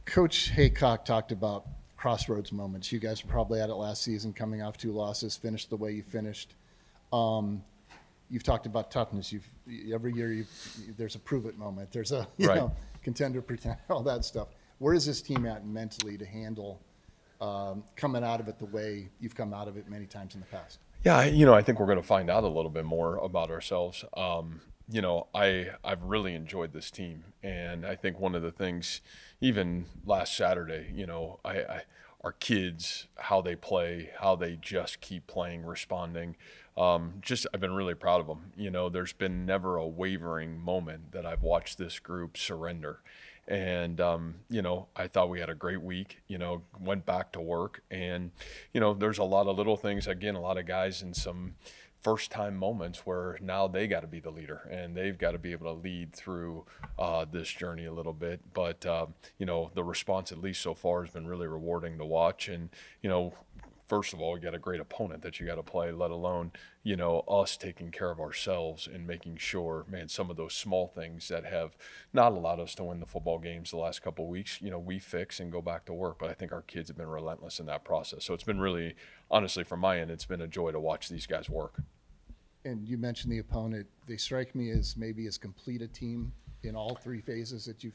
Coach Haycock talked about crossroads moments. You guys were probably at it last season, coming off 2 losses, finished the way you finished. You've talked about toughness. Every year there's a prove it moment. There's a Right. contender, pretend, all that stuff. Where is this team at mentally to handle coming out of it the way you've come out of it many times in the past? Yeah, I think we're going to find out a little bit more about ourselves. I've really enjoyed this team, and I think one of the things, even last Saturday, our kids, how they play, how they just keep playing, responding. I've been really proud of them. There's been never a wavering moment that I've watched this group surrender. And, I thought we had a great week, went back to work. And, there's a lot of little things, again, a lot of guys in some first time moments where now they got to be the leader and they've got to be able to lead through this journey a little bit. But, the response, at least so far, has been really rewarding to watch. And, first of all, you got a great opponent that you got to play, let alone, us taking care of ourselves and making sure, man, some of those small things that have not allowed us to win the football games the last couple of weeks, we fix and go back to work. But I think our kids have been relentless in that process. So it's been really, honestly, from my end, it's been a joy to watch these guys work. And you mentioned the opponent. They strike me as maybe as complete a team in all three phases that you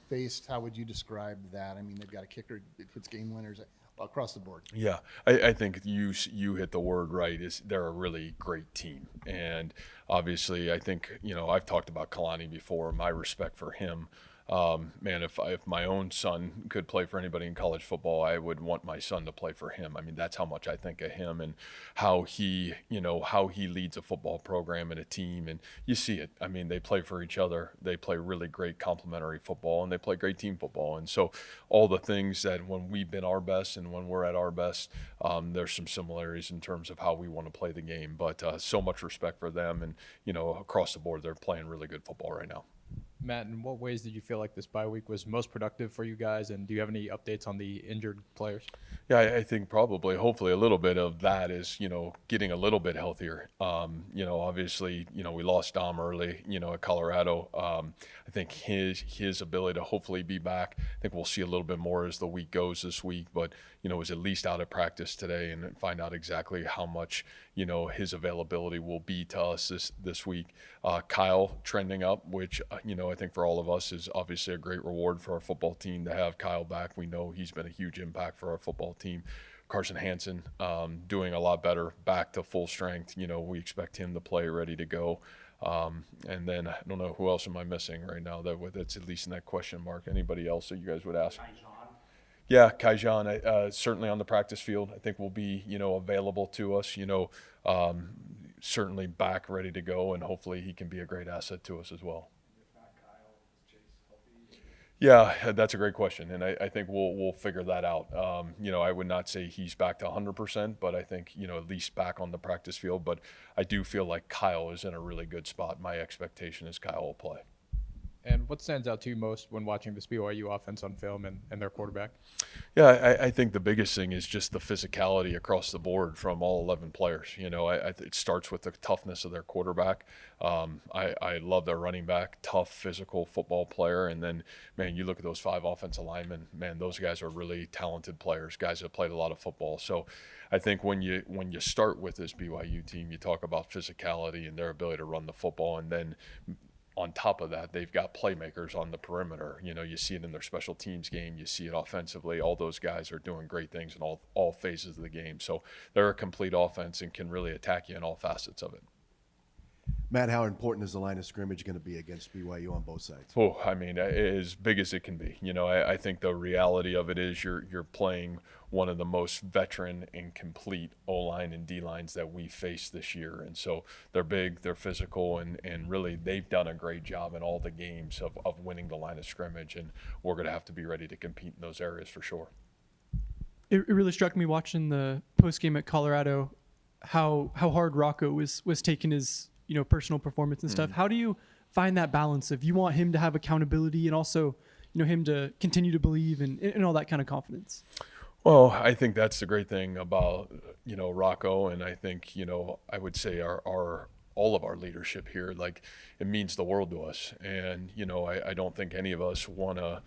faced. How would you describe that? I mean, they've got a kicker that hits game winners across the board. Yeah, I think you hit the word right. They're a really great team, and obviously I think I've talked about Kalani before. My respect for him. Man, if my own son could play for anybody in college football, I would want my son to play for him. I mean, that's how much I think of him and how he leads a football program and a team. And you see it. I mean, they play for each other. They play really great complementary football, and they play great team football. And so all the things that when we've been our best and when we're at our best, there's some similarities in terms of how we want to play the game. But so much respect for them. And, across the board, they're playing really good football right now. Matt, in what ways did you feel like this bye week was most productive for you guys, and do you have any updates on the injured players? Yeah, I think probably, hopefully, a little bit of that is, getting a little bit healthier. Obviously, we lost Dom early, at Colorado. I think his ability to hopefully be back, I think we'll see a little bit more as the week goes this week, but, was at least out of practice today and find out exactly how much, his availability will be to us this week. Kyle trending up, which, I think for all of us is obviously a great reward for our football team to have Kyle back. We know he's been a huge impact for our football team. Carson Hansen doing a lot better, back to full strength. We expect him to play ready to go. And then I don't know who else am I missing right now that's at least in that question mark. Anybody else that you guys would ask? Yeah, Kaijan, certainly on the practice field, I think will be, available to us, certainly back ready to go, and hopefully he can be a great asset to us as well. Yeah, that's a great question, and I think we'll figure that out. I would not say he's back to 100%, but I think, at least back on the practice field. But I do feel like Kyle is in a really good spot. My expectation is Kyle will play. And what stands out to you most when watching this BYU offense on film and their quarterback? Yeah, I think the biggest thing is just the physicality across the board from all 11 players. It starts with the toughness of their quarterback. I love their running back, tough, physical football player. And then, man, you look at those 5 offensive linemen, man, those guys are really talented players, guys that played a lot of football. So I think when you start with this BYU team, you talk about physicality and their ability to run the football, and then on top of that, they've got playmakers on the perimeter. You see it in their special teams game. You see it offensively. All those guys are doing great things in all phases of the game. So they're a complete offense and can really attack you in all facets of it. Matt, how important is the line of scrimmage going to be against BYU on both sides? Oh, I mean, as big as it can be. I think the reality of it is you're playing one of the most veteran and complete O-line and D-lines that we faced this year. And so they're big, they're physical, and really they've done a great job in all the games of winning the line of scrimmage. And we're going to have to be ready to compete in those areas for sure. It really struck me watching the post-game at Colorado how hard Rocco was taking his personal performance and stuff. How do you find that balance of you want him to have accountability and also him to continue to believe and all that kind of confidence? Well, I think that's the great thing about Rocco, and I think I would say our all of our leadership here, like, it means the world to us. And I don't think any of us want to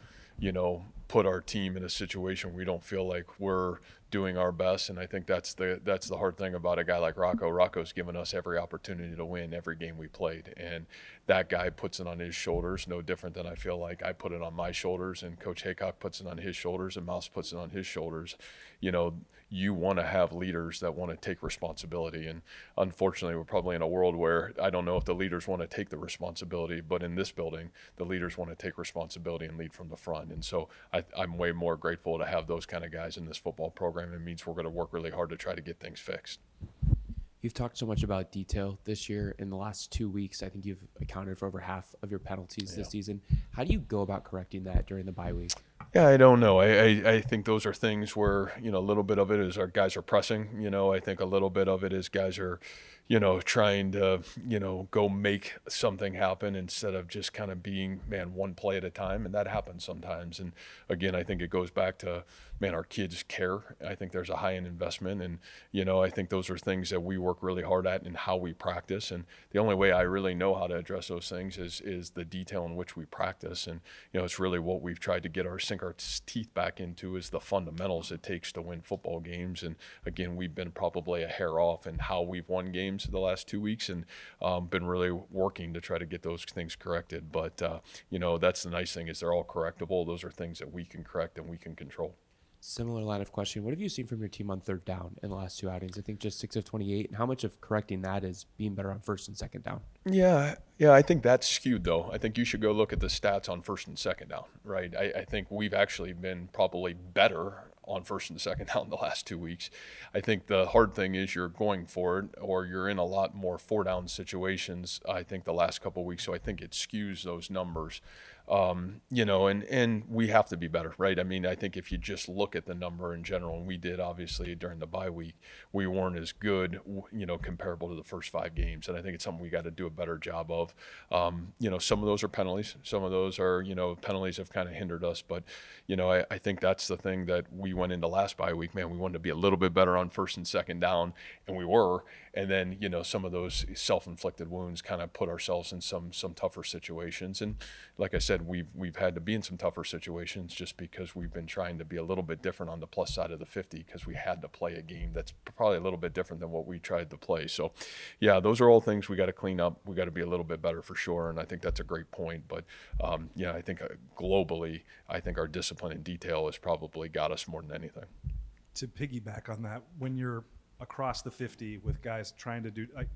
put our team in a situation where we don't feel like we're doing our best. And I think that's the hard thing about a guy like Rocco. Rocco's given us every opportunity to win every game we played. And that guy puts it on his shoulders, no different than I feel like I put it on my shoulders, and Coach Haycock puts it on his shoulders, and Mouse puts it on his shoulders. You know, you want to have leaders that want to take responsibility. And unfortunately, we're probably in a world where I don't know if the leaders want to take the responsibility, but in this building, the leaders want to take responsibility and lead from the front. And so I'm way more grateful to have those kind of guys in this football program. It means we're going to work really hard to try to get things fixed. You've talked so much about detail this year. In the last 2 weeks, I think you've accounted for over half of your penalties this season. How do you go about correcting that during the bye week? Yeah, I don't know. I think those are things where, you know, a little bit of it is our guys are pressing. You know, I think a little bit of it is guys are, you know, trying to, you know, go make something happen instead of just kind of being, man, one play at a time. And that happens sometimes. And again, I think it goes back to, man, our kids care. I think there's a high-end investment. And, you know, I think those are things that we work really hard at in how we practice. And the only way I really know how to address those things is the detail in which we practice. And, you know, it's really what we've tried to sink our teeth back into is the fundamentals it takes to win football games. And again, we've been probably a hair off in how we've won games the last 2 weeks, and been really working to try to get those things corrected. But, you know, that's the nice thing is they're all correctable. Those are things that we can correct and we can control. Similar line of question. What have you seen from your team on third down in the last 2 outings? I think just 6 of 28. And how much of correcting that is being better on first and second down? Yeah, I think that's skewed, though. I think you should go look at the stats on first and second down, right? I think we've actually been probably better on first and second down the last 2 weeks. I think the hard thing is you're going for it, or you're in a lot more 4-down situations, I think, the last couple of weeks. So I think it skews those numbers. You know, and we have to be better, right? I mean, I think if you just look at the number in general, and we did obviously during the bye week, we weren't as good, you know, comparable to the first 5 games. And I think it's something we got to do a better job of. You know, some of those are penalties. Some of those are, you know, penalties have kind of hindered us. But, you know, I think that's the thing that we went into last bye week, man, we wanted to be a little bit better on first and second down, and we were. And then, you know, some of those self-inflicted wounds kind of put ourselves in some tougher situations. And like I said, we've had to be in some tougher situations just because we've been trying to be a little bit different on the plus side of the 50, because we had to play a game that's probably a little bit different than what we tried to play. So, yeah, those are all things we got to clean up. We got to be a little bit better for sure, and I think that's a great point. But, yeah, I think globally, I think our discipline and detail has probably got us more than anything. To piggyback on that, when you're across the 50 with guys trying to do, like,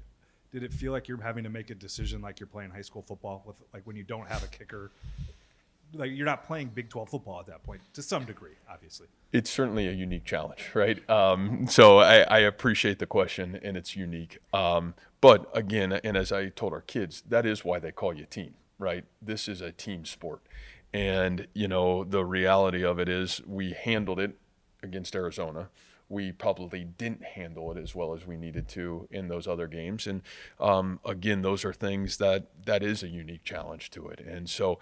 did it feel like you're having to make a decision like you're playing high school football with, like, when you don't have a kicker? Like, you're not playing Big 12 football at that point, to some degree, obviously. It's certainly a unique challenge, right? So I appreciate the question, and it's unique. But again, and as I told our kids, that is why they call you team, right? This is a team sport. And, you know, the reality of it is we handled it against Arizona. We probably didn't handle it as well as we needed to in those other games. And again, those are things that is a unique challenge to it. And so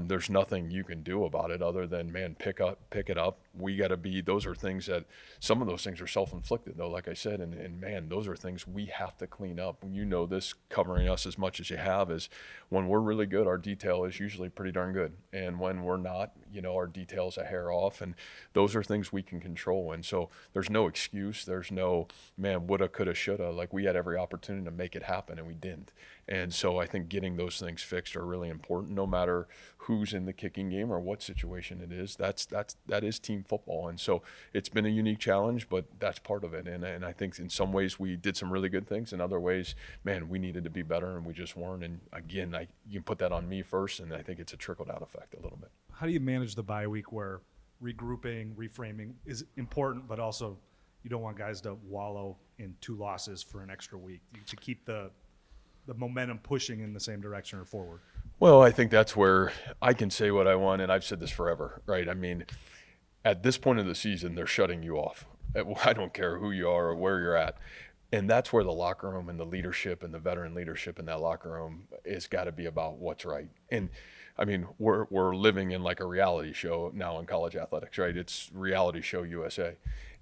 there's nothing you can do about it other than, man, pick it up. We got to be, those are things that, some of those things are self-inflicted though, like I said, and man, those are things we have to clean up. You know, this covering us as much as you have is when we're really good, our detail is usually pretty darn good. And when we're not, you know, our detail's a hair off, and those are things we can control. And so there's no excuse. There's no, man, woulda, coulda, shoulda. Like, we had every opportunity to make it happen, and we didn't. And so I think getting those things fixed are really important, no matter who's in the kicking game or what situation it is. That is team football. And so it's been a unique challenge, but that's part of it. And I think in some ways we did some really good things. In other ways, man, we needed to be better, and we just weren't. And again, you can put that on me first, and I think it's a trickle-down effect a little bit. How do you manage the bye week where regrouping, reframing is important, but also you don't want guys to wallow in 2 losses for an extra week to keep the momentum pushing in the same direction or forward? Well, I think that's where I can say what I want, and I've said this forever, right? I mean, at this point of the season, they're shutting you off. I don't care who you are or where you're at. And that's where the locker room and the leadership and the veteran leadership in that locker room has got to be about what's right. And I mean, we're living in like a reality show now in college athletics, right? It's reality show USA.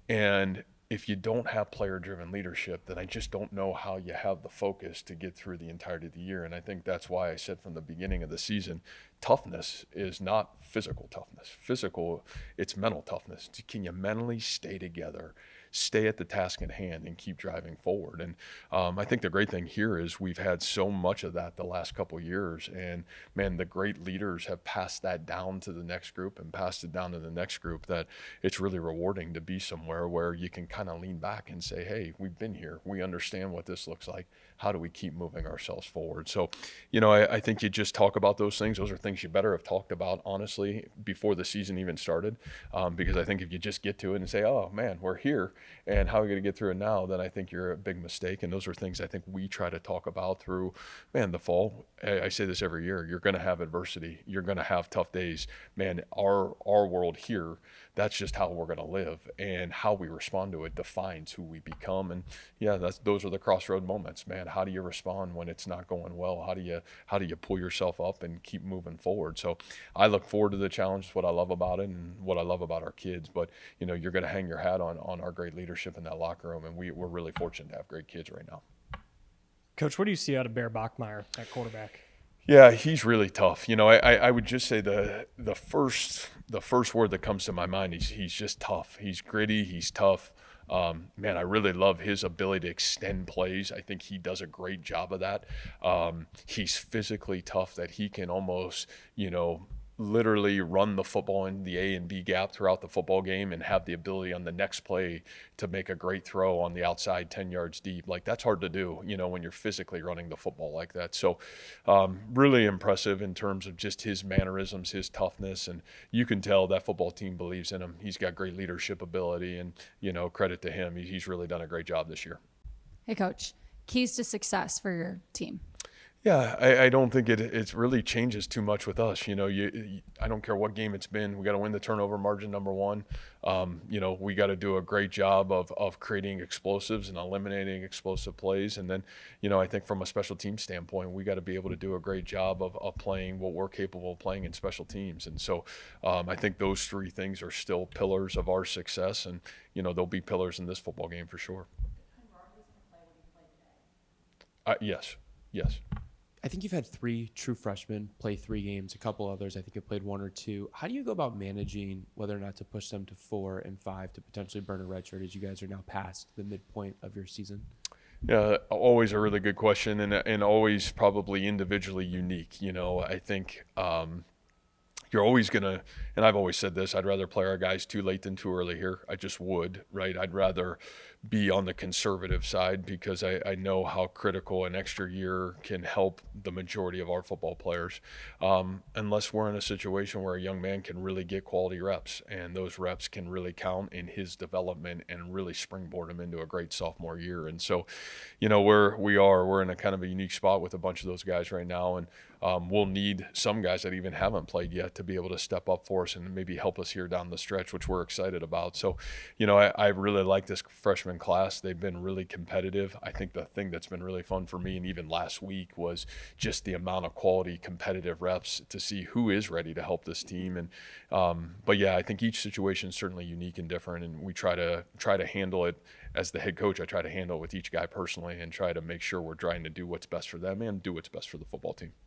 And if you don't have player-driven leadership, then I just don't know how you have the focus to get through the entirety of the year. And I think that's why I said from the beginning of the season, toughness is not physical toughness. Physical, it's mental toughness. Can you mentally stay together, stay at the task at hand, and keep driving forward? And I think the great thing here is we've had so much of that the last couple of years. And, man, the great leaders have passed that down to the next group and passed it down to the next group, that it's really rewarding to be somewhere where you can kind of lean back and say, hey, we've been here. We understand what this looks like. How do we keep moving ourselves forward? So, I think you just talk about those things. Those are things you better have talked about, honestly, before the season even started, because I think if you just get to it and say, oh, man, we're here, and how are we going to get through it now, then I think you're a big mistake. And those are things I think we try to talk about through, the fall. I say this every year. You're going to have adversity. You're going to have tough days. Man, our world here, that's just how we're going to live, and how we respond to it defines who we become. And those are the crossroad moments, man. How do you respond when it's not going well? How do you pull yourself up and keep moving forward? So I look forward to the challenge. It's what I love about it and what I love about our kids. But you're going to hang your hat on our great leadership in that locker room, and we're really fortunate to have great kids right now. Coach, what do you see out of Bear Bachmeyer at quarterback? Yeah, he's really tough. I would just say the first word that comes to my mind is he's just tough. He's gritty. He's tough. Man, I really love his ability to extend plays. I think he does a great job of that. He's physically tough, that he can almost, literally run the football in the A and B gap throughout the football game and have the ability on the next play to make a great throw on the outside 10 yards deep. Like, that's hard to do, when you're physically running the football like that. So really impressive in terms of just his mannerisms, his toughness, and you can tell that football team believes in him. He's got great leadership ability, and, credit to him. He's really done a great job this year. Hey, Coach, keys to success for your team? Yeah, I don't think it really changes too much with us. I don't care what game it's been. We got to win the turnover margin, number one. We got to do a great job of creating explosives and eliminating explosive plays. And then, I think from a special team standpoint, we got to be able to do a great job of playing what we're capable of playing in special teams. And so I think those three things are still pillars of our success. And, they'll be pillars in this football game for sure. Yes. I think you've had 3 true freshmen play 3 games. A couple others, I think, have played 1 or 2. How do you go about managing whether or not to push them to 4 and 5 to potentially burn a red shirt, as you guys are now past the midpoint of your season? Yeah, always a really good question, and always probably individually unique. I think you're always going to, and I've always said this, I'd rather play our guys too late than too early here. I just would, right? I'd rather be on the conservative side, because I know how critical an extra year can help the majority of our football players, unless we're in a situation where a young man can really get quality reps, and those reps can really count in his development and really springboard him into a great sophomore year. And so, we're in a kind of a unique spot with a bunch of those guys right now, and we'll need some guys that even haven't played yet to be able to step up for us and maybe help us here down the stretch, which we're excited about. So, I really like this freshman class. They've been really competitive. I think the thing that's been really fun for me, and even last week, was just the amount of quality competitive reps to see who is ready to help this team. And but yeah, I think each situation is certainly unique and different, and we try to handle it. As the head coach, I try to handle it with each guy personally and try to make sure we're trying to do what's best for them and do what's best for the football team.